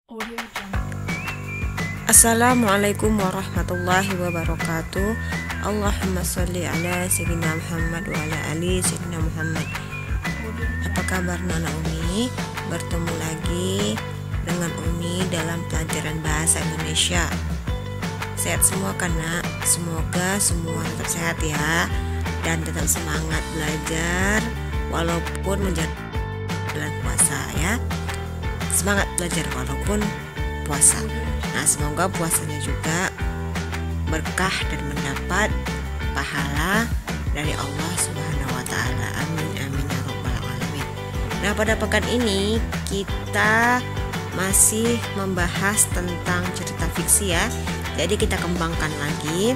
Audio Jungle. Assalamualaikum warahmatullahi wabarakatuh. Allahumma sholli ala sayyidina Muhammad wa ala ali sayyidina Muhammad. Apa kabar Nona Umi? Bertemu lagi dengan Umi dalam pelajaran bahasa Indonesia. Sehat semua kan Nak? Semoga semua tetap sehat ya, dan tetap semangat belajar walaupun menjalani bulan puasa ya. Semangat belajar walaupun puasa. Nah, semoga puasanya juga berkah dan mendapat pahala dari Allah Subhanahu wa taala. Amin amin ya rabbal alamin. Nah, pada pekan ini kita masih membahas tentang cerita fiksi ya. Jadi kita kembangkan lagi.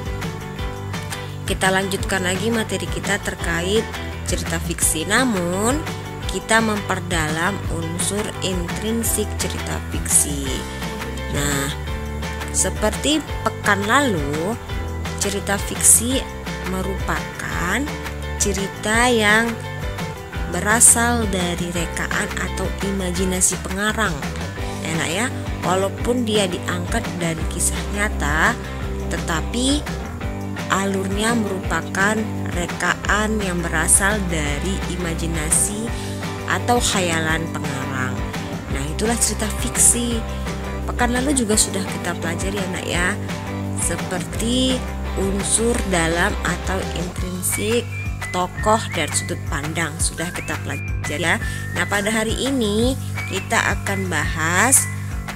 Kita lanjutkan lagi materi kita terkait cerita fiksi. Namun kita memperdalam unsur intrinsik cerita fiksi. Nah, seperti pekan lalu, cerita fiksi merupakan cerita yang berasal dari rekaan atau imajinasi pengarang. Enak ya, walaupun dia diangkat dari kisah nyata, tetapi alurnya merupakan rekaan yang berasal dari imajinasi atau khayalan pengarang. Nah, itulah cerita fiksi. Pekan lalu juga sudah kita pelajari anak ya, seperti unsur dalam atau intrinsik, tokoh dan sudut pandang sudah kita pelajari ya. Nah, pada hari ini kita akan bahas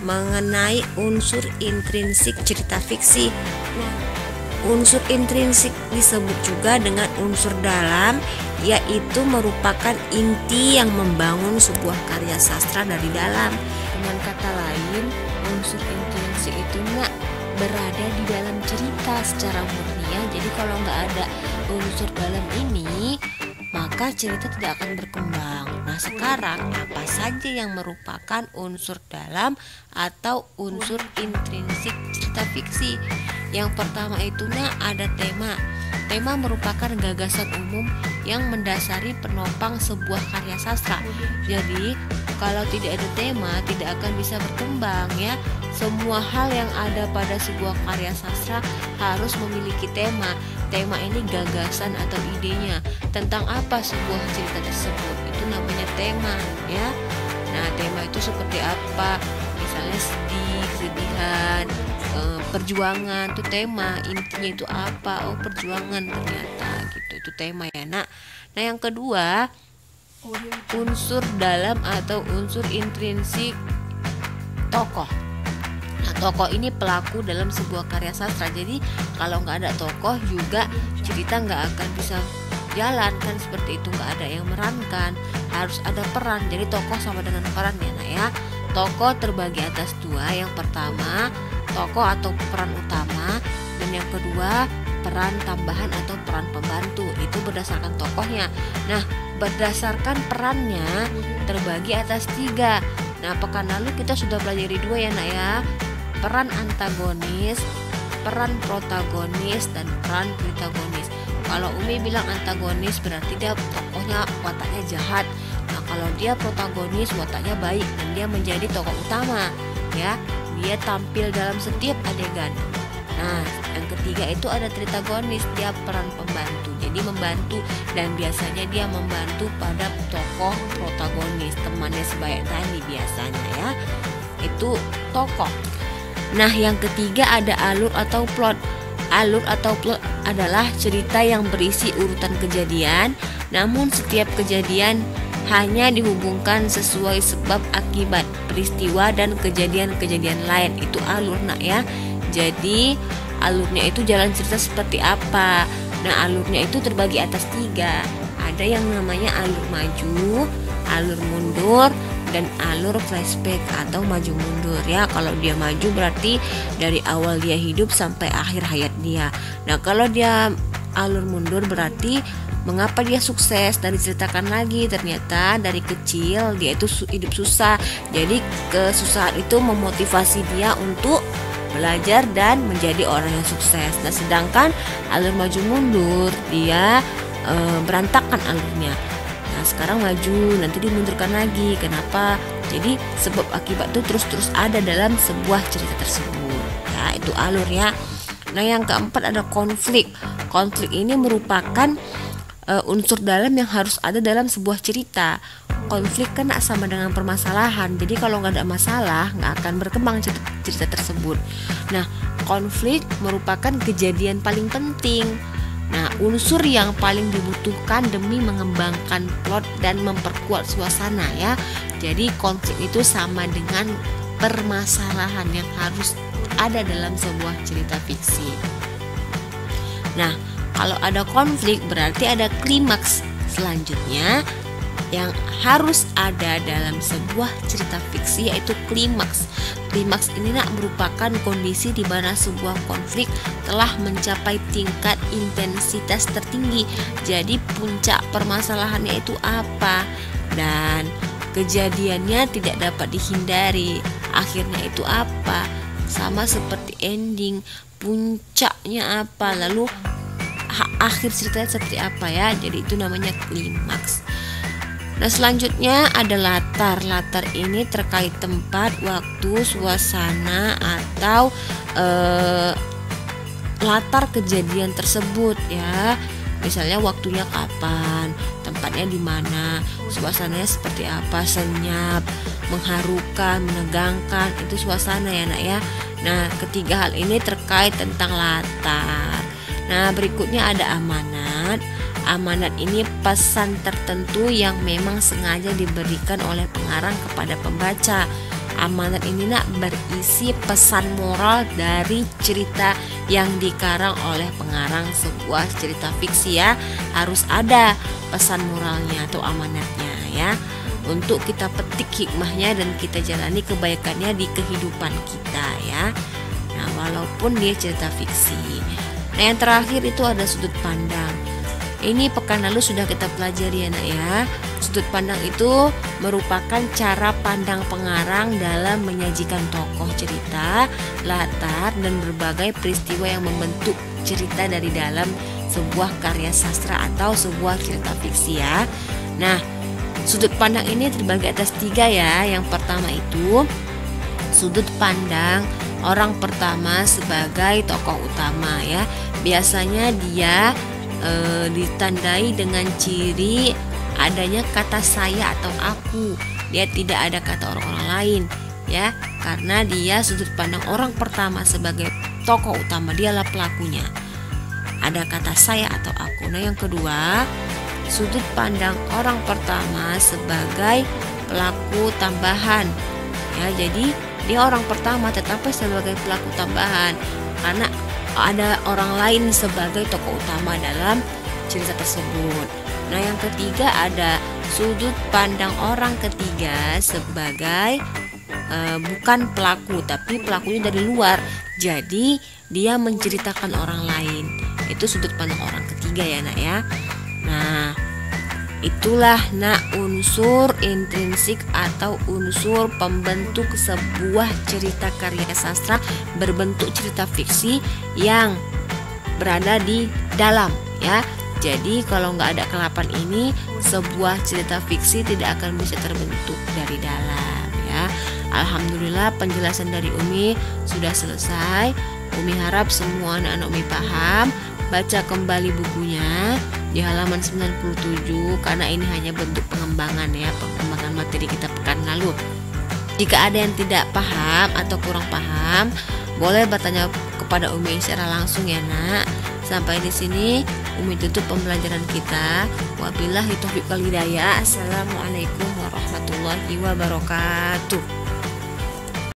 mengenai unsur intrinsik cerita fiksi. Unsur intrinsik disebut juga dengan unsur dalam, yaitu merupakan inti yang membangun sebuah karya sastra dari dalam. Dengan kata lain, unsur intrinsik itu berada di dalam cerita secara murni ya. Jadi kalau nggak ada unsur dalam ini, maka cerita tidak akan berkembang. Nah, sekarang apa saja yang merupakan unsur dalam atau unsur intrinsik cerita fiksi? Yang pertama itu ada tema. Tema merupakan gagasan umum yang mendasari penopang sebuah karya sastra. Jadi kalau tidak ada tema, tidak akan bisa berkembang ya. Semua hal yang ada pada sebuah karya sastra harus memiliki tema. Tema ini gagasan atau idenya. Tentang apa sebuah cerita tersebut, itu namanya tema ya. Nah, tema itu seperti apa? Misalnya sedih, kesedihan, perjuangan, itu tema. Intinya itu apa? Oh, perjuangan ternyata gitu. Itu tema ya, Nak. Nah, yang kedua, unsur dalam atau unsur intrinsik tokoh. Nah, tokoh ini pelaku dalam sebuah karya sastra. Jadi kalau nggak ada tokoh juga cerita nggak akan bisa jalan kan, seperti itu. Nggak ada yang merankan, harus ada peran. Jadi tokoh sama dengan peran ya, Nak ya. Tokoh terbagi atas dua. Yang pertama tokoh atau peran utama, dan yang kedua peran tambahan atau peran pembantu. Itu berdasarkan tokohnya. Nah, berdasarkan perannya terbagi atas tiga. Nah, pekan lalu kita sudah pelajari dua ya, Nak ya. Peran antagonis, peran protagonis, dan peran protagonis. Kalau Umi bilang antagonis berarti dia tokohnya wataknya jahat. Nah, kalau dia protagonis wataknya baik dan dia menjadi tokoh utama ya. Dia tampil dalam setiap adegan. Nah, yang ketiga itu ada tritagonis, dia peran pembantu. Jadi membantu, dan biasanya dia membantu pada tokoh protagonis, temannya sebaik tani biasanya ya. Itu tokoh. Nah, yang ketiga ada alur atau plot. Alur atau plot adalah cerita yang berisi urutan kejadian, namun setiap kejadian hanya dihubungkan sesuai sebab akibat peristiwa dan kejadian-kejadian lain. Itu alur, Nak ya. Jadi alurnya itu jalan cerita seperti apa. Nah, alurnya itu terbagi atas tiga. Ada yang namanya alur maju, alur mundur, dan alur flashback atau maju mundur ya. Kalau dia maju berarti dari awal dia hidup sampai akhir hayat dia. Nah, kalau dia alur mundur berarti mengapa dia sukses, dan diceritakan lagi ternyata dari kecil dia itu hidup susah. Jadi kesusahan itu memotivasi dia untuk belajar dan menjadi orang yang sukses. Nah, sedangkan alur maju mundur dia berantakan alurnya. Nah, sekarang maju, nanti dimundurkan lagi. Kenapa? Jadi sebab akibat itu terus ada dalam sebuah cerita tersebut. Ya, itu alur ya. Nah, yang keempat ada konflik. Konflik ini merupakan unsur dalam yang harus ada dalam sebuah cerita. Konflik kan sama dengan permasalahan. Jadi kalau nggak ada masalah, nggak akan berkembang cerita tersebut. Nah, konflik merupakan kejadian paling penting. Nah, unsur yang paling dibutuhkan demi mengembangkan plot dan memperkuat suasana ya. Jadi konflik itu sama dengan permasalahan yang harus ada dalam sebuah cerita fiksi. Nah, kalau ada konflik berarti ada klimaks. Selanjutnya yang harus ada dalam sebuah cerita fiksi yaitu klimaks. Klimaks ini merupakan kondisi di mana sebuah konflik telah mencapai tingkat intensitas tertinggi. Jadi puncak permasalahannya itu apa? Dan kejadiannya tidak dapat dihindari. Akhirnya itu apa? Sama seperti ending, puncaknya apa? Lalu akhir ceritanya seperti apa ya? Jadi itu namanya klimaks. Nah, selanjutnya ada latar. Latar ini terkait tempat, waktu, suasana atau latar kejadian tersebut ya. Misalnya waktunya kapan, tempatnya di mana, suasananya seperti apa, senyap, mengharukan, menegangkan, itu suasana ya nak ya. Nah, ketiga hal ini terkait tentang latar. Nah, berikutnya ada amanat. Amanat ini pesan tertentu yang memang sengaja diberikan oleh pengarang kepada pembaca. Amanat ini berisi pesan moral dari cerita yang dikarang oleh pengarang sebuah cerita fiksi ya. Harus ada pesan moralnya atau amanatnya ya. Untuk kita petik hikmahnya dan kita jalani kebaikannya di kehidupan kita ya. Nah, walaupun dia cerita fiksi. Nah, yang terakhir itu ada sudut pandang. Ini pekan lalu sudah kita pelajari ya nak ya. Sudut pandang itu merupakan cara pandang pengarang dalam menyajikan tokoh cerita, latar, dan berbagai peristiwa yang membentuk cerita dari dalam sebuah karya sastra atau sebuah cerita fiksi ya. Nah, sudut pandang ini terbagi atas 3 ya. Yang pertama itu sudut pandang orang pertama sebagai tokoh utama ya. Biasanya dia ditandai dengan ciri adanya kata saya atau aku. Dia tidak ada kata orang lain ya, karena dia sudut pandang orang pertama sebagai tokoh utama, dialah pelakunya. Ada kata saya atau aku. Nah, yang kedua, sudut pandang orang pertama sebagai pelaku tambahan ya. Jadi dia orang pertama tetapi sebagai pelaku tambahan karena ada orang lain sebagai tokoh utama dalam cerita tersebut. Nah, yang ketiga ada sudut pandang orang ketiga sebagai bukan pelaku tapi pelakunya dari luar. Jadi dia menceritakan orang lain. Itu sudut pandang orang ketiga ya nak ya. Nah, itulah unsur intrinsik atau unsur pembentuk sebuah cerita karya sastra berbentuk cerita fiksi yang berada di dalam ya. Jadi kalau nggak ada kelapan ini, sebuah cerita fiksi tidak akan bisa terbentuk dari dalam ya. Alhamdulillah penjelasan dari Umi sudah selesai. Umi harap semua anak-anak Umi paham. Baca kembali bukunya di halaman 97 karena ini hanya bentuk pengembangan ya, pengembangan materi kita pekan lalu. Jika ada yang tidak paham atau kurang paham, boleh bertanya kepada Umi secara langsung ya nak. Sampai di sini Umi tutup pembelajaran kita. Wabillahi taufiq wal hidayah. Assalamualaikum warahmatullahi wabarakatuh.